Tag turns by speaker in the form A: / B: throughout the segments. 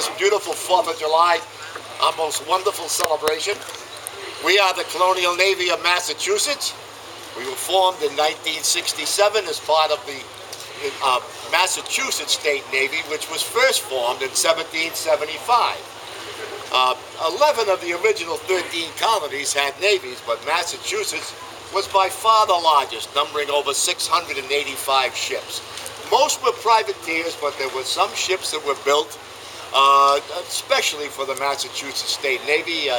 A: this beautiful 4th of July, our most wonderful celebration. We are the Colonial Navy of Massachusetts. We were formed in 1967 as part of the Massachusetts State Navy, which was first formed in 1775. 11 of the original 13 colonies had navies, but Massachusetts was by far the largest, numbering over 685 ships. Most were privateers, but there were some ships that were built especially for the Massachusetts State Navy.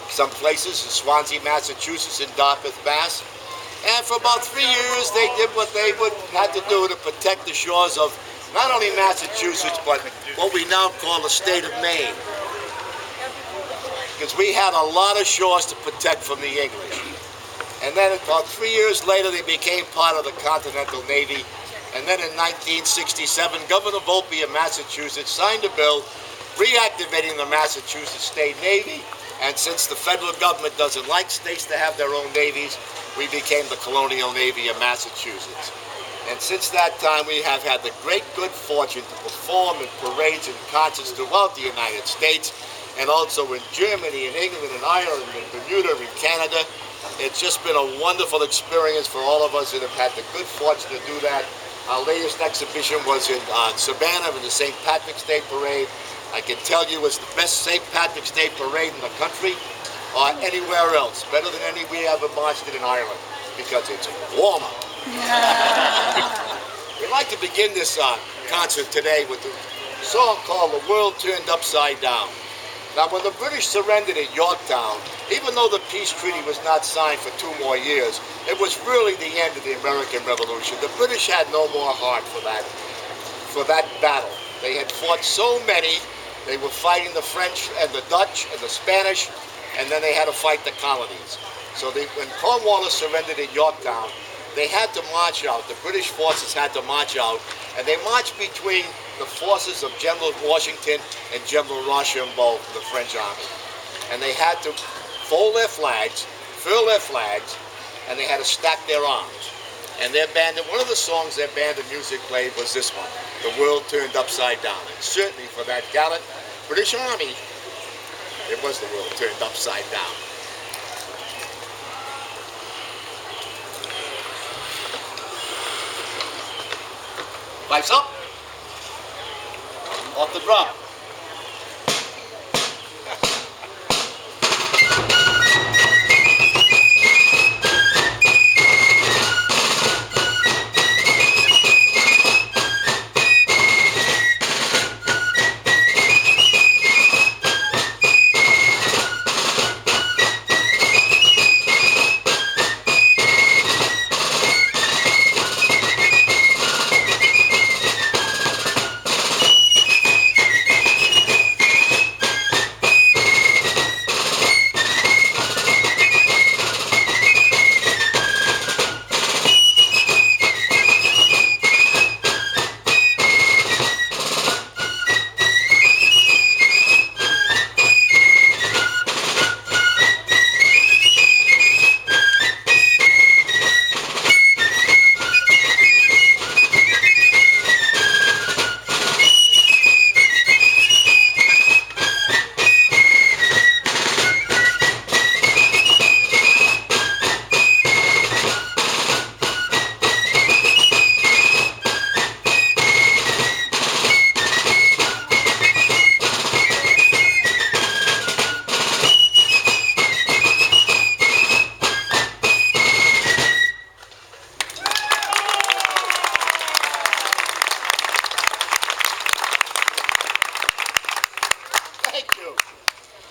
A: Some places in Swansea, Massachusetts, and Dartmouth, Mass. And for about 3 years, they did what they had to do to protect the shores of not only Massachusetts, but what we now call the state of Maine. Because we had a lot of shores to protect from the English. And then about 3 years later, they became part of the Continental Navy. And then in 1967, Governor Volpe of Massachusetts signed a bill reactivating the Massachusetts State Navy. And since the federal government doesn't like states to have their own navies, we became the Colonial Navy of Massachusetts. And since that time, we have had the great good fortune to perform in parades and concerts throughout the United States, and also in Germany, in England, in Ireland, in Bermuda, in Canada. It's just been a wonderful experience for all of us that have had the good fortune to do that. Our latest exhibition was in Savannah in the St. Patrick's Day Parade. I can tell you it's the best St. Patrick's Day parade in the country or anywhere else. Better than any we ever marched in Ireland because it's warmer. We'd like to begin this concert today with a song called The World Turned Upside Down. Now, when the British surrendered at Yorktown, even though the peace treaty was not signed for 2 more years, it was really the end of the American Revolution. The British had no more heart for that battle. They had fought so many. They were fighting the French and the Dutch and the Spanish, and then they had to fight the colonies. So when Cornwallis surrendered at Yorktown, they had to march out. The British forces had to march out, and they marched between the forces of General Washington and General Rochambeau, the French army. And they had to fold their flags, furl their flags, and they had to stack their arms. And their band, one of the songs their band of music played was this one, The World Turned Upside Down. And certainly for that gallant British Army, it was the world turned upside down. Pipes up. Off the drum.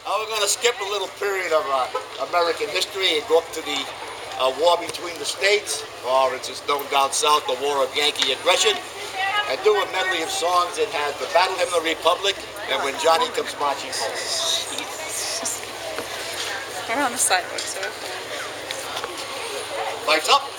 A: We're going to skip a little period of American history and go up to the war between the states, or as it's known down south, the War of Yankee Aggression, and do a medley of songs that has the Battle Hymn of the Republic and When Johnny Comes Marching Home.
B: We're on the sidewalk, so.
A: Lights up.